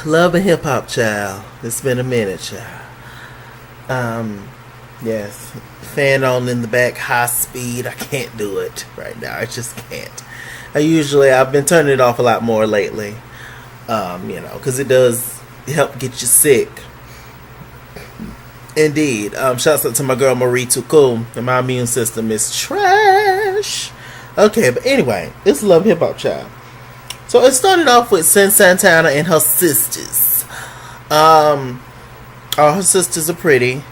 Love and hip hop, child. It's been a minute, child. Yes. Fan on in the back, high speed. I can't do it right now. I just can't. I've been turning it off a lot more lately. Because it does help get you sick. Indeed. Shouts out to my girl Marie Tuku. And my immune system is trash. Okay, but anyway, it's Love Hip Hop, child. So it started off with Sin Santana and her sisters. All her sisters are pretty.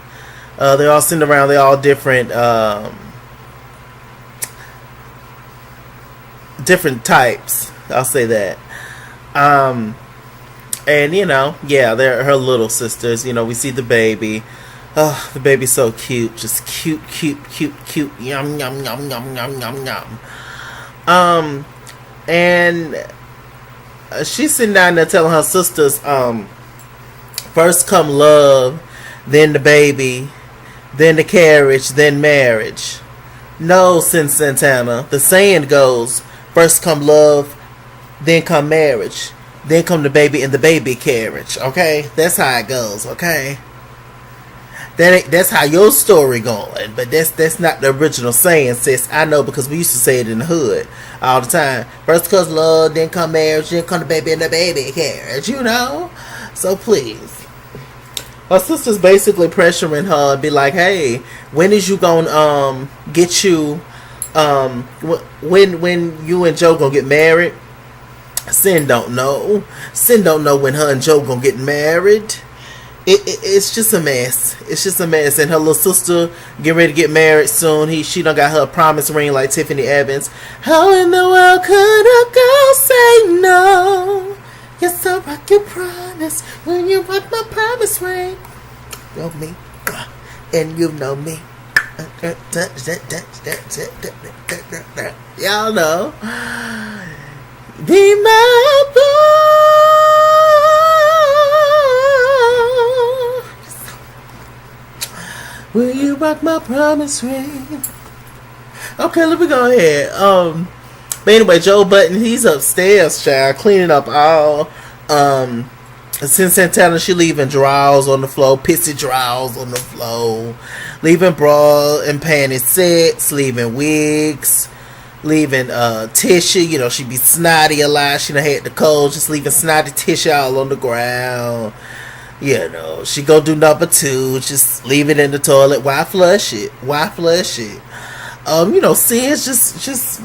They're all sitting around. They're all different, different types. I'll say that. And they're her little sisters. We see the baby. Oh, the baby's so cute. Just cute. Yum, yum, yum, yum, yum, yum, yum. And she's sitting down there telling her sisters, first come love, then the baby, then the carriage, then marriage. No, Sin Santana. The saying goes, first come love, then come marriage, then come the baby and the baby carriage. Okay? That's how it goes, okay? That's how your story going, but that's not the original saying, sis. I know because we used to say it in the hood all the time. First comes love, then come marriage, then come the baby and the baby carriage, So please. Her sister's basically pressuring her and be like, hey, when is you gonna get you when you and Joe gonna get married? Sin don't know. Sin don't know when her and Joe gonna get married. It's just a mess. It's just a mess. And her little sister getting ready to get married soon. She done got her a promise ring like Tiffany Evans. How in the world could a girl say no? Yes, I rock your promise when you rock my promise ring. Know me, and you know me. Y'all know. Be my boy. Will you rock my promise ring? Okay, let me go ahead. But anyway, Joe Budden, he's upstairs, child, cleaning up all. Sin Santana, she leaving drawers on the floor, pissy drawers on the floor, leaving bra and panty sets, leaving wigs, leaving tissue. She be snotty a lot. She done had the cold, just leaving snotty tissue all on the ground. She go do number 2, just leave it in the toilet. Why flush it? Sin's just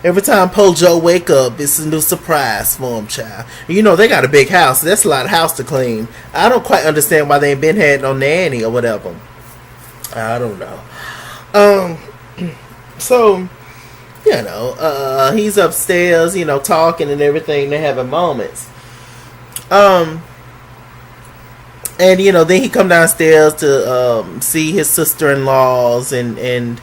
every time Po Joe wake up, it's a new surprise for him, child. They got a big house. That's a lot of house to clean. I don't quite understand why they ain't been had no nanny or whatever. I don't know. So, he's upstairs, talking and everything. They're having moments. And then he come downstairs to see his sister-in-laws and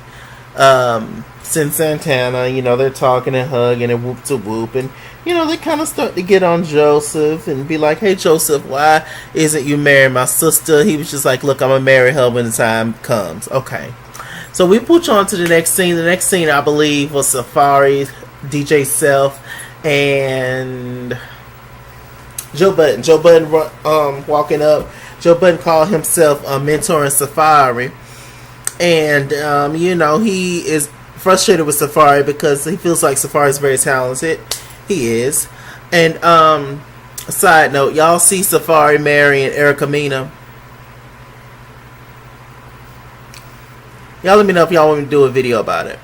Sin Santana. They're talking and hugging and whoop to whoop, and they kind of start to get on Joseph and be like, "Hey Joseph, why isn't you marrying my sister?" He was just like, "Look, I'm gonna marry her when the time comes." Okay, so we push on to the next scene. The next scene, I believe, was Safari, DJ Self, and Joe Budden. Joe Budden walking up. Joe Budden called himself mentoring Safari. And, he is frustrated with Safari because he feels like Safari is very talented. He is. And, side note, y'all see Safari marrying Erica Mena? Y'all let me know if y'all want me to do a video about it.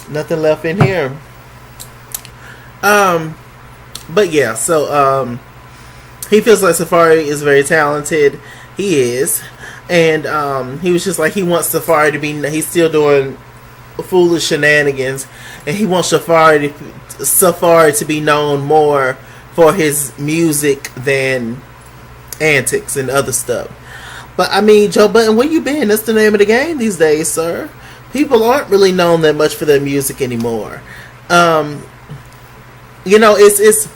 Nothing left in here. But yeah, so he feels like Safari is very talented. He is. And he was just like, he wants Safari to be, he's still doing foolish shenanigans, and he wants Safari to be known more for his music than antics and other stuff. But I mean, Joe Budden, where you been? That's the name of the game these days, sir. People aren't really known that much for their music anymore. It's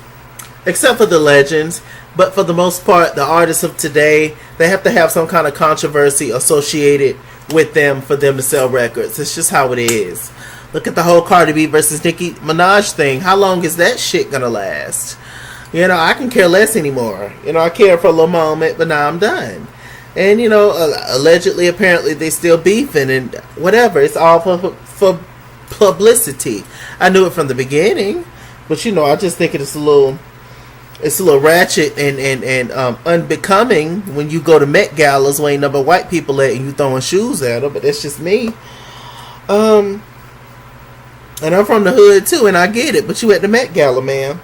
except for the legends, but for the most part, the artists of today, they have to have some kind of controversy associated with them for them to sell records. It's just how it is. Look at the whole Cardi B versus Nicki Minaj thing. How long is that shit gonna last? You know, I can care less anymore. You know, I care for a little moment, but now I'm done. And, you know, allegedly, apparently, they still beefing and whatever. It's all for publicity. I knew it from the beginning, but, you know, I just think it's a little ratchet and unbecoming when you go to Met Galas where ain't no white people at and you throwing shoes at them. But that's just me. And I'm from the hood, too, and I get it. But you at the Met Gala, man.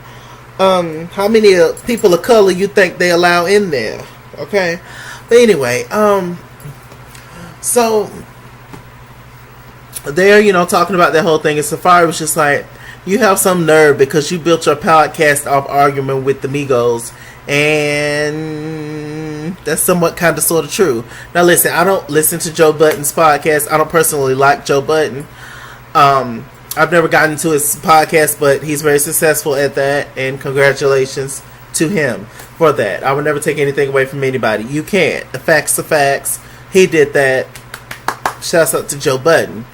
How many people of color you think they allow in there? Okay? But anyway, so they're, you know, talking about that whole thing, and Safari was just like, you have some nerve because you built your podcast off arguing with the Migos, and that's somewhat kind of sort of true. Now listen, I don't listen to Joe Budden's podcast. I don't personally like Joe Budden. I've never gotten into his podcast, but he's very successful at that, and congratulations to him for that. I would never take anything away from anybody. You can't. The facts are facts. He did that. Shouts out to Joe Budden.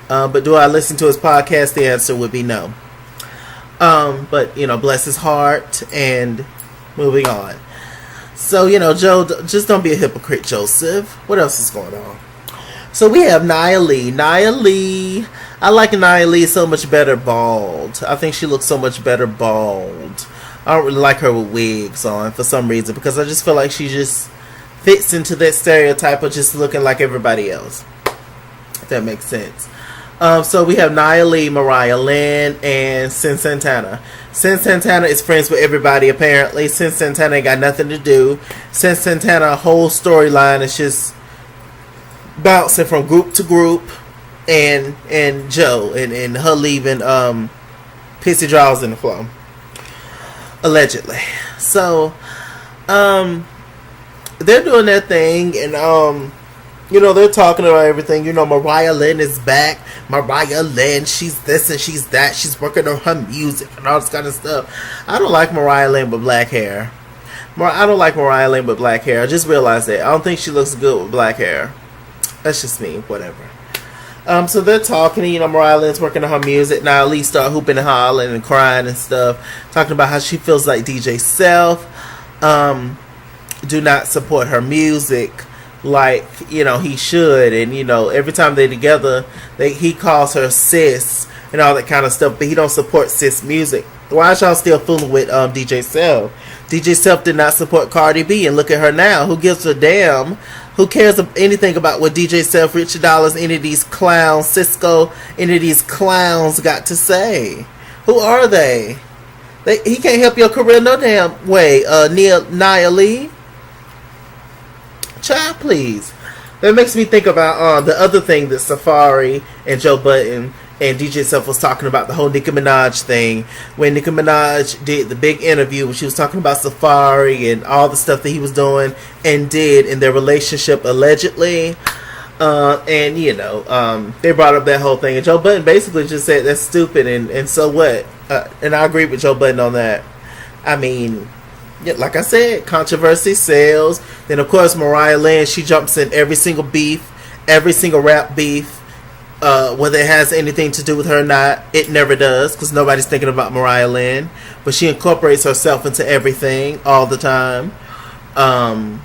But do I listen to his podcast? The answer would be no. But, you know, bless his heart, and moving on. So, you know, Joe, just don't be a hypocrite, Joseph. What else is going on? So we have Nia Lee. Nia Lee, I like Nia Lee so much better bald. I think she looks so much better bald. I don't really like her with wigs on for some reason, because I just feel like she just fits into that stereotype of just looking like everybody else. If that makes sense. So we have Nia Lee, Mariah Lynn, and Sin Santana. Sin Santana is friends with everybody, apparently. Sin Santana ain't got nothing to do. Sin Santana, whole storyline is just bouncing from group to group, and Joe, and her leaving pissy draws in the flow. Allegedly. So, they're doing their thing, and, you know, they're talking about everything. You know, Mariah Lynn is back. Mariah Lynn, she's this and she's that. She's working on her music and all this kind of stuff. I don't like Mariah Lynn with black hair. I don't like Mariah Lynn with black hair. I just realized that. I don't think she looks good with black hair. That's just me. Whatever. So they're talking, you know, Mariah Lynn's working on her music. Now Lee start hooping and hollering and crying and stuff. Talking about how she feels like DJ Self do not support her music like, you know, he should. And, you know, every time they're together, he calls her sis and all that kind of stuff, but he don't support sis music. Why is y'all still fooling with DJ Self? DJ Self did not support Cardi B, and look at her now. Who gives a damn? Who cares anything about what DJ Self, Richard Dollars, any of these clowns, Cisco, any of these clowns got to say? Who are they? He can't help your career no damn way, Nia Lee. Child, please. That makes me think about the other thing that Safari and Joe Budden and DJ Self was talking about, the whole Nicki Minaj thing. When Nicki Minaj did the big interview when she was talking about Safari and all the stuff that he was doing and did in their relationship allegedly. And, you know, they brought up that whole thing. And Joe Budden basically just said, that's stupid, and so what? And I agree with Joe Budden on that. I mean, yeah, like I said, controversy sells. Then, of course, Mariah Lynn, she jumps in every single beef, every single rap beef. Whether it has anything to do with her or not, it never does, because nobody's thinking about Mariah Lynn. But she incorporates herself into everything all the time. And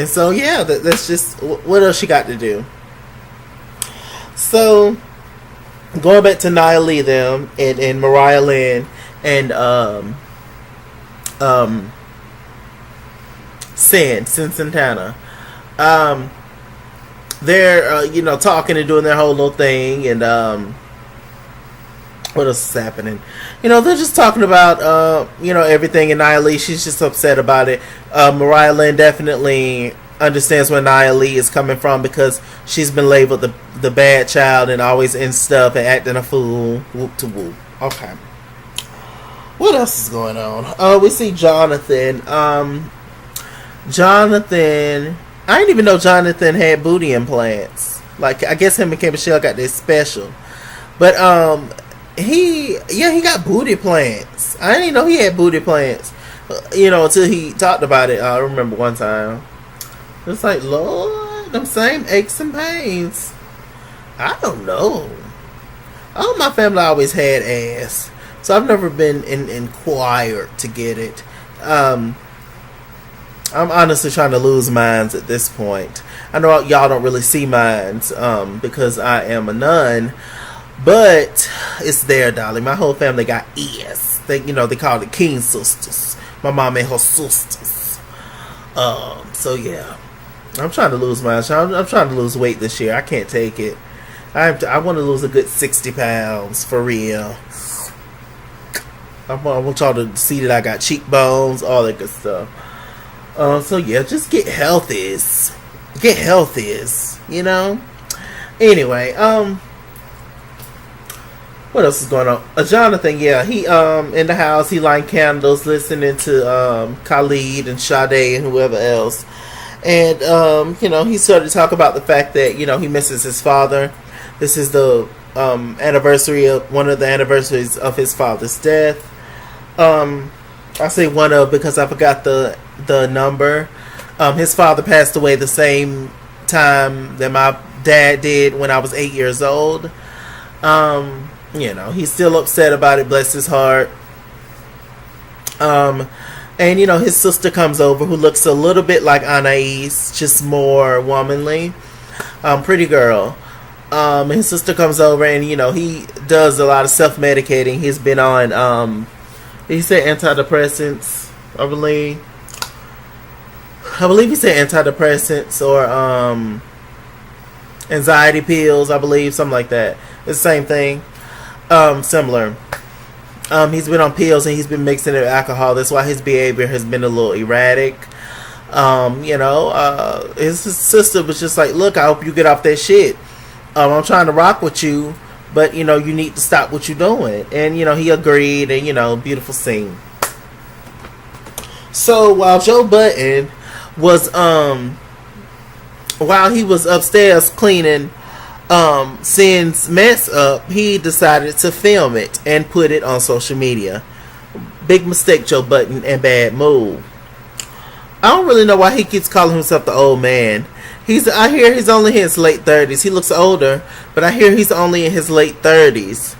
so, yeah, that's just, what else she got to do? So, going back to Nia Lee, them, and Mariah Lynn, and Sin Santana. They're, you know, talking and doing their whole little thing, and what else is happening? You know, they're just talking about, you know, everything, and Nia Lee, she's just upset about it. Mariah Lynn definitely understands where Nia Lee is coming from, because she's been labeled the bad child and always in stuff and acting a fool. Whoop to whoop. Okay. What else is going on? We see Jonathan. Jonathan, I didn't even know Jonathan had booty implants. Like, I guess him and Kim Michelle got this special. But, he got booty implants. I didn't even know he had booty implants. You know, until he talked about it. I remember one time. It's like, Lord, them same aches and pains. I don't know. All my family always had ass, so I've never been inquired to get it. I'm honestly trying to lose minds at this point. I know y'all don't really see minds because I am a nun, but it's there, darling. My whole family got ears. They call it King Sisters. My mom and her sisters. So yeah, I'm trying to lose minds. I'm trying to lose weight this year. I can't take it. I want to lose a good 60 pounds for real. I want y'all to see that I got cheekbones, all that good stuff. So yeah, just get healthy. Get healthy, Anyway, what else is going on? Jonathan, yeah, he in the house, he lighting candles, listening to Khalid and Sade and whoever else. And he started to talk about the fact that, he misses his father. This is the anniversary of one of the anniversaries of his father's death. I say one of because I forgot the number. His father passed away the same time that my dad did when I was 8 years old. He's still upset about it, bless his heart. And his sister comes over who looks a little bit like Anais, just more womanly. Pretty girl. His sister comes over and he does a lot of self-medicating. He's been on he said antidepressants, I believe he said antidepressants or anxiety pills, I believe, something like that. It's the same thing. Similar. He's been on pills and he's been mixing it with alcohol. That's why his behavior has been a little erratic. His sister was just like, look, I hope you get off that shit. I'm trying to rock with you, but you need to stop what you're doing. And he agreed, and beautiful scene. So while Joe Budden was while he was upstairs cleaning Sin's mess up, he decided to film it and put it on social media. Big mistake, Joe Budden, and bad move. I don't really know why he keeps calling himself the old man. I hear he's only in his late 30s. He looks older, but I hear he's only in his late 30s.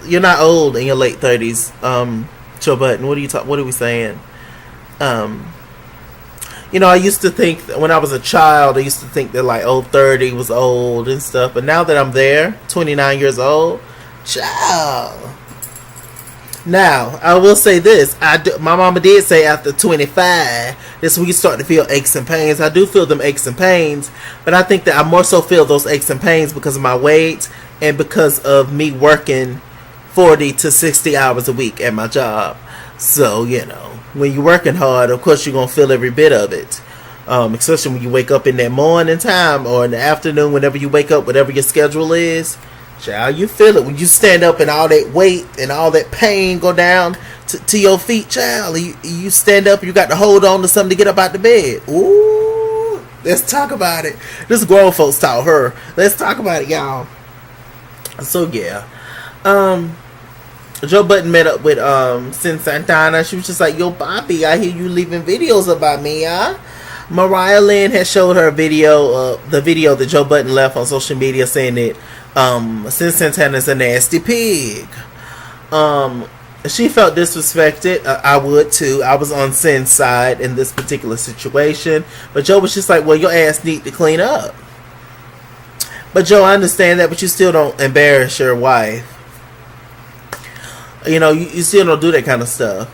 You're not old in your late 30s, Joe Budden. What are we saying? I used to think that when I was a child, I used to think that like 30 was old and stuff. But now that I'm there, 29 years old, child. Now, I will say this. My mama did say after 25, this when you start to feel aches and pains. I do feel them aches and pains, but I think that I more so feel those aches and pains because of my weight and because of me working 40 to 60 hours a week at my job. So, when you're working hard, of course you're going to feel every bit of it. Especially when you wake up in that morning time or in the afternoon, whenever you wake up, whatever your schedule is. Child, you feel it when you stand up and all that weight and all that pain go down to your feet, child. You stand up, you got to hold on to something to get up out the bed. Ooh, let's talk about it. This grown folks taught her. Let's talk about it, y'all. So yeah, Joe Budden met up with Sin Santana. She was just like, yo, Bobby, I hear you leaving videos about me, huh? Mariah Lynn had showed her the video that Joe Budden left on social media saying that Sin Santana's a nasty pig. She felt disrespected. I would too. I was on Sin's side in this particular situation. But Joe was just like, well, your ass need to clean up. But Joe, I understand that, but you still don't embarrass your wife. You still don't do that kind of stuff.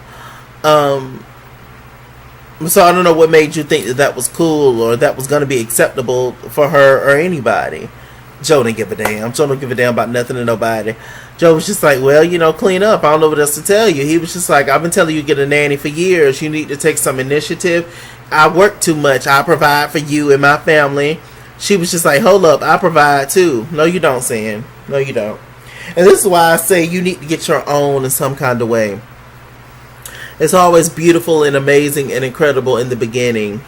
So I don't know what made you think that was cool or that was going to be acceptable for her or anybody. Joe didn't give a damn. Joe don't give a damn about nothing and nobody. Joe was just like, well, clean up. I don't know what else to tell you. He was just like, I've been telling you to get a nanny for years. You need to take some initiative. I work too much. I provide for you and my family. She was just like, hold up. I provide too. No, you don't, Sam. No, you don't. And this is why I say you need to get your own in some kind of way. It's always beautiful and amazing and incredible in the beginning.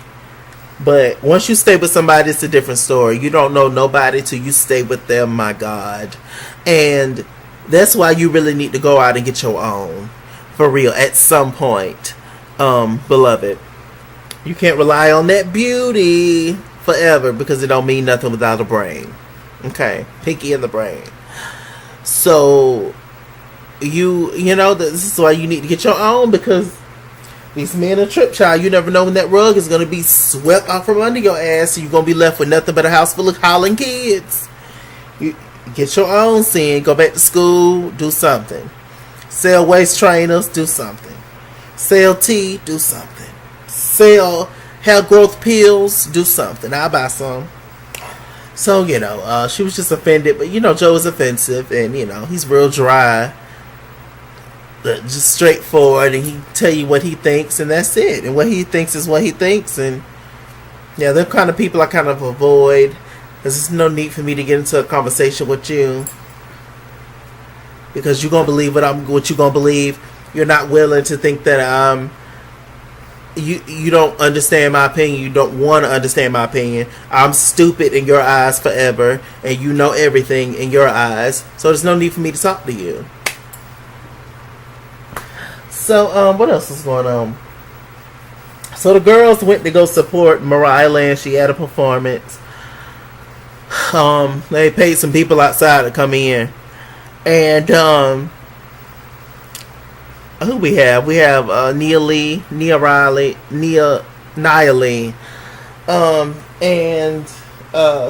But once you stay with somebody, it's a different story. You don't know nobody till you stay with them, my God. And that's why you really need to go out and get your own. For real, at some point. Beloved. You can't rely on that beauty forever because it don't mean nothing without a brain. Okay, pinky in the brain. So you know this is why you need to get your own, because these men are trip, child. You never know when that rug is gonna be swept out from under your ass, so you're gonna be left with nothing but a house full of hollering kids. You get your own sin. Go back to school. Do something. Sell waist trainers. Do something. Sell tea. Do something. Sell hair growth pills. Do something. I'll buy some. So she was just offended, but Joe is offensive, and he's real dry, just straightforward, and he tell you what he thinks, and that's it. And what he thinks is what he thinks, and yeah, they're kind of people I kind of avoid. There's no need for me to get into a conversation with you, because you're gonna believe what you're gonna believe. You're not willing to think that you don't understand my opinion. You don't want to understand my opinion. I'm stupid in your eyes forever, and you know everything in your eyes. So there's no need for me to talk to you. So what else is going on? So the girls went to go support Mariah Land. She had a performance. They paid some people outside to come in, and who we have? We have Nia Lee, Nia Riley, Nia Lee, and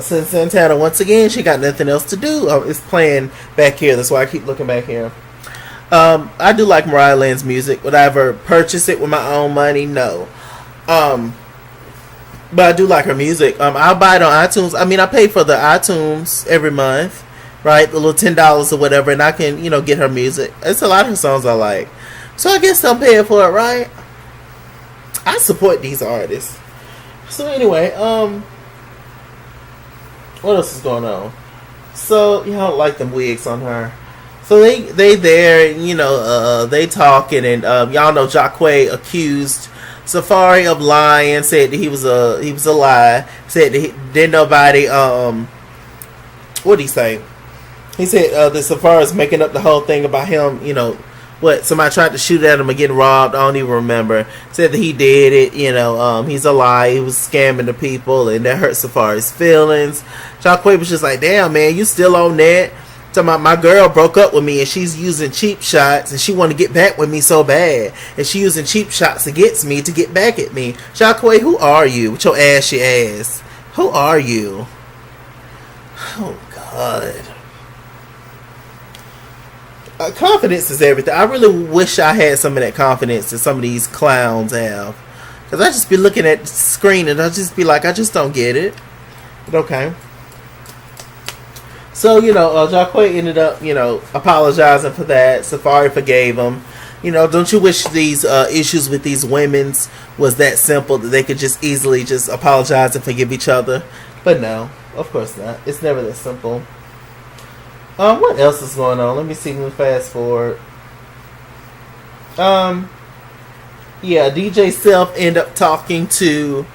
since Santana once again, she got nothing else to do. It's playing back here. That's why I keep looking back here. I do like Mariah Land's music. Would I ever purchase it with my own money? No. But I do like her music. I'll buy it on iTunes. I mean, I pay for the iTunes every month, right? The little $10 or whatever, and I can, get her music. It's a lot of her songs I like. So I guess I'm paying for it, right? I support these artists. So anyway, what else is going on? So I don't like them wigs on her. So they there, and they talking, and y'all know Jacquay accused Safari of lying, said that he was a lie, said that didn't nobody what did he say? He said that Safari's making up the whole thing about him, somebody tried to shoot at him or getting robbed, I don't even remember. Said that he did it, he's a lie, he was scamming the people, and that hurt Safari's feelings. Jacquay was just like, damn man, you still on that? Talking about my girl broke up with me and she's using cheap shots and she want to get back with me so bad, and she using cheap shots against me to get back at me. Jacquay, who are you with your ashy ass? Who are you? Oh God. Confidence is everything. I really wish I had some of that confidence that some of these clowns have, because I just be looking at the screen and I just be like, I just don't get it. But okay. So, Jacquay ended up, apologizing for that. Safari forgave him. Don't you wish these issues with these women's was that simple, that they could just easily just apologize and forgive each other? But no, of course not. It's never that simple. What else is going on? Let me see. Let me fast forward. DJ Self ended up talking to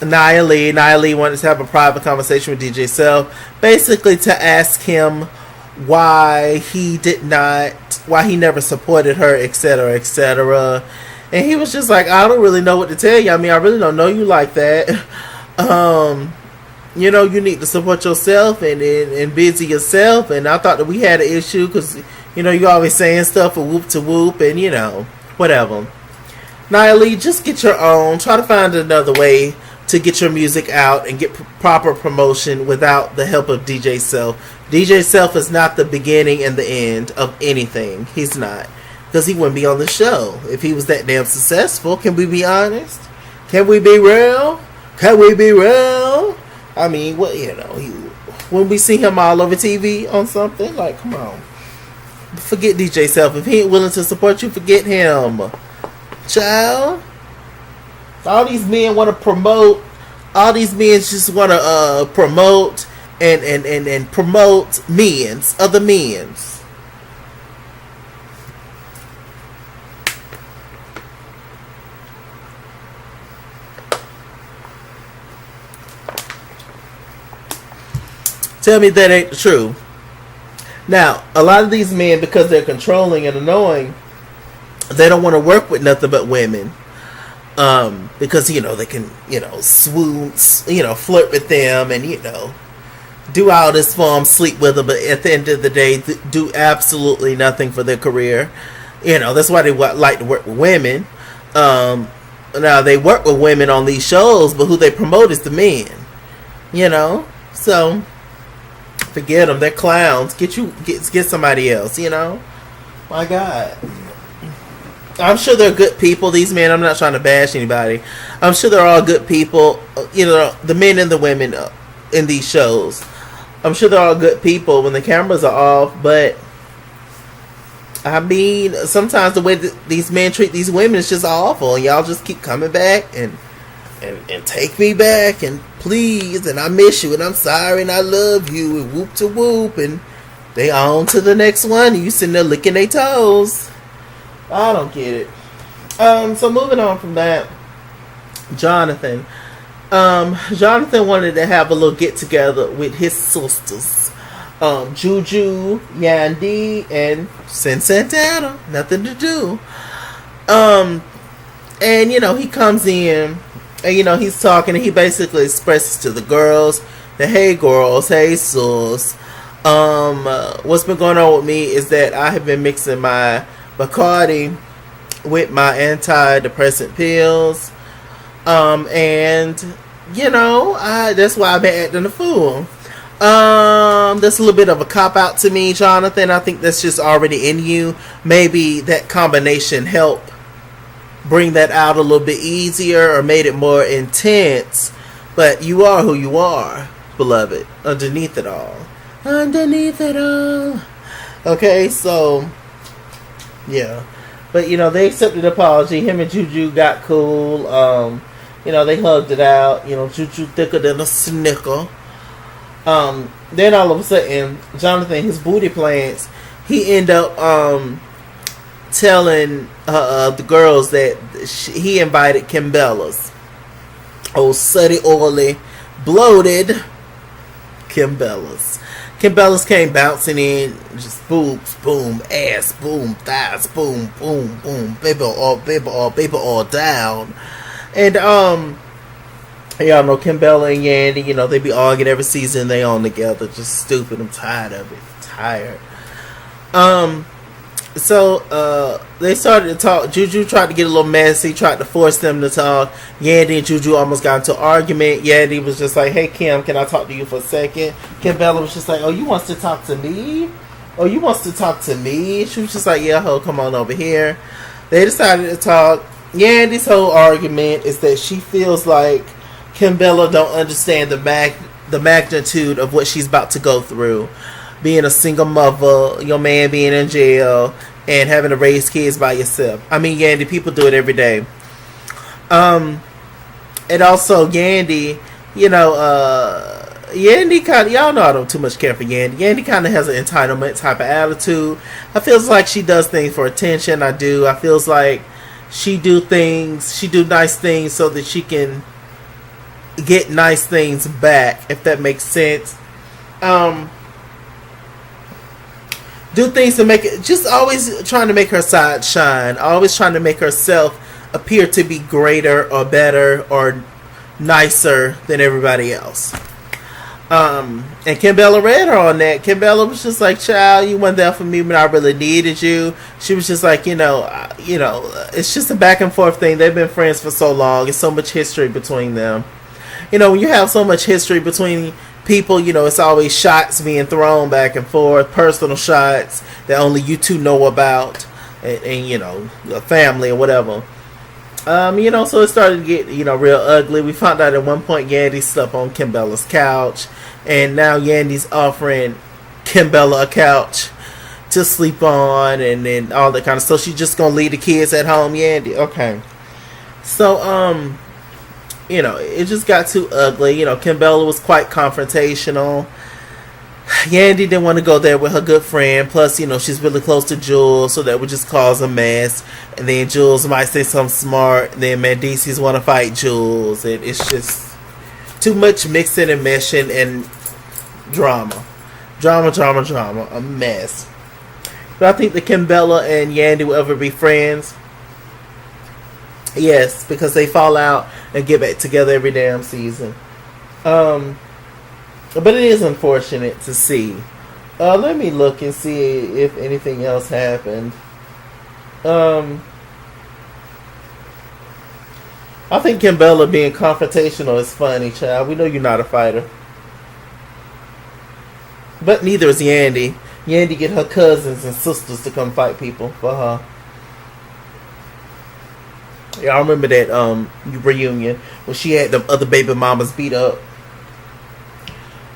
Nia Lee. Nia Lee wanted to have a private conversation with DJ Self, basically to ask him why he never supported her, etc., etc. And he was just like, I don't really know what to tell you. I mean, I really don't know you like that. You need to support yourself and busy yourself. And I thought that we had an issue because, you always saying stuff for whoop to whoop and, whatever. Nia Lee, just get your own. Try to find another way to get your music out and get proper promotion without the help of DJ Self. DJ Self is not the beginning and the end of anything. He's not. Because he wouldn't be on the show if he was that damn successful. Can we be honest? Can we be real? Can we be real? I mean, when we see him all over TV on something, like, come on. Forget DJ Self. If he ain't willing to support you, forget him. Child. All these men want to promote. All these men just want to promote and promote other men's. Tell me that ain't true. Now, a lot of these men, because they're controlling and annoying, they don't want to work with nothing but women. Because they can swoon, flirt with them, and do all this for them, sleep with them, but at the end of the day, do absolutely nothing for their career. That's why they like to work with women. Now they work with women on these shows, but who they promote is the men. So forget them. They're clowns. Get somebody else. My God. I'm sure they're good people, these men. I'm not trying to bash anybody. I'm sure they're all good people. The men and the women in these shows. I'm sure they're all good people when the cameras are off. But, I mean, sometimes the way that these men treat these women is just awful. And y'all just keep coming back and take me back. And please. And I miss you. And I'm sorry. And I love you. And whoop to whoop. And they on to the next one. And you sitting there licking their toes. I don't get it. So moving on from that, Jonathan wanted to have a little get together with his sisters, Juju, Yandy, and Sin Santana. Nothing to do. And he comes in, and he's talking, and he basically expresses to the girls that, hey girls, hey sis, what's been going on with me is that I have been mixing my Bacardi with my antidepressant pills, and that's why I've been acting a fool. That's a little bit of a cop out to me, Jonathan. I think that's just already in you. Maybe that combination helped bring that out a little bit easier or made it more intense. But you are who you are, beloved. Underneath it all. Okay, so. Yeah. But, they accepted the apology. Him and Juju got cool. They hugged it out. Juju thicker than a snicker. Then all of a sudden, Jonathan, his booty plants, he ended up telling the girls that he invited Kimbella's. Oh, suddy, oily, bloated Kimbella's. Kimbella's came bouncing in, just boobs, boom, ass, boom, thighs, boom, boom, boom, baby all down. And, y'all know Kimbella and Yandy, they be arguing every season they on together, just stupid. I'm tired of it. So they started to talk. Juju tried to get a little messy, tried to force them to talk. Yandy and Juju almost got into an argument. Yandy was just like, hey, Kim, can I talk to you for a second? Kimbella was just like, oh, you wants to talk to me? She was just like, yeah, ho, come on over here. They decided to talk. Yandy's whole argument is that she feels like Kimbella don't understand the magnitude of what she's about to go through. Being a single mother, your man being in jail, and having to raise kids by yourself. I mean, Yandy, people do it every day. And also Yandy, Yandy kind of, y'all know I don't too much care for Yandy. Yandy kind of has an entitlement type of attitude. I feels like she does things for attention. I feels like she do nice things so that she can get nice things back, if that makes sense. Do things to make it, just always trying to make her side shine, always trying to make herself appear to be greater or better or nicer than everybody else. And Kimbella read her on that. Kimbella was just like, child, you weren't there for me when I really needed you. She was just like, it's just a back and forth thing. They've been friends for so long. There's so much history between them. When you have so much history between people, it's always shots being thrown back and forth, personal shots that only you two know about, and your family or whatever. So it started to get, real ugly. We found out at one point Yandy slept on Kimbella's couch, and now Yandy's offering Kimbella a couch to sleep on, and then all that kind of stuff. She's just gonna leave the kids at home, Yandy. Okay. So, it just got too ugly. Kimbella was quite confrontational. Yandy didn't want to go there with her good friend. Plus, she's really close to Jules, so that would just cause a mess. And then Jules might say something smart. Then Mendices want to fight Jules. And it's just too much mixing and meshing and drama. Drama. A mess. But I think that Kimbella and Yandy will ever be friends. Yes, because they fall out and get back together every damn season. Um, but it is unfortunate to see. Let me look and see if anything else happened. Um, I think Kimbella being confrontational is funny, child. We know you're not a fighter. But neither is Yandy. Yandy get her cousins and sisters to come fight people for her. Yeah, I remember that reunion when she had the other baby mamas beat up.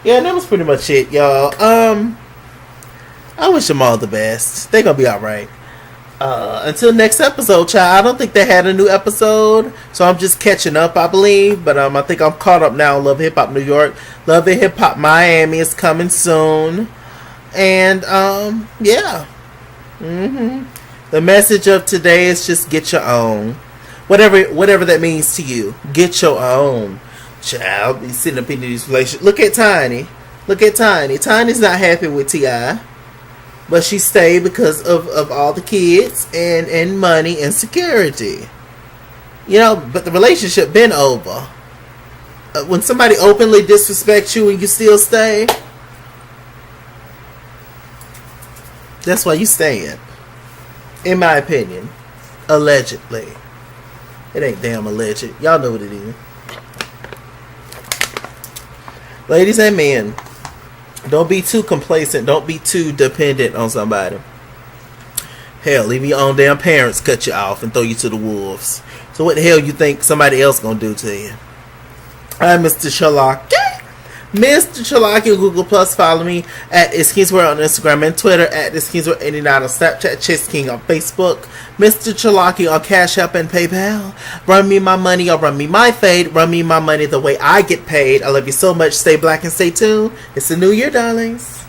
Yeah, that was pretty much it, y'all. I wish them all the best. They gonna be alright. Until next episode, child. I don't think they had a new episode, so I'm just catching up, I believe. But I think I'm caught up now. Love Hip Hop New York, Love and Hip Hop Miami is coming soon, and yeah. The message of today is just get your own, whatever that means to you. Get your own, child. Be sitting up in these relationships. Look at Tiny. Tiny's not happy with Ti. But she stayed because of all the kids and money and security. You know, but the relationship been over. When somebody openly disrespects you and you still stay, that's why you staying. In my opinion. Allegedly. It ain't damn alleged. Y'all know what it is. Ladies and men, don't be too complacent. Don't be too dependent on somebody. Hell, even your own damn parents cut you off and throw you to the wolves. So what the hell you think somebody else gonna do to you? I'm Mr. Shalaki. Mr. Shalaki on Google Plus. Follow me at IsKingsWorld on Instagram and Twitter, at IsKingsWorld89 on Snapchat, Chase King on Facebook, Mr. Shalaki on Cash App and PayPal. Run me my money or run me my fade. Run me my money the way I get paid. I love you so much. Stay black and stay tuned. It's a new year, darlings.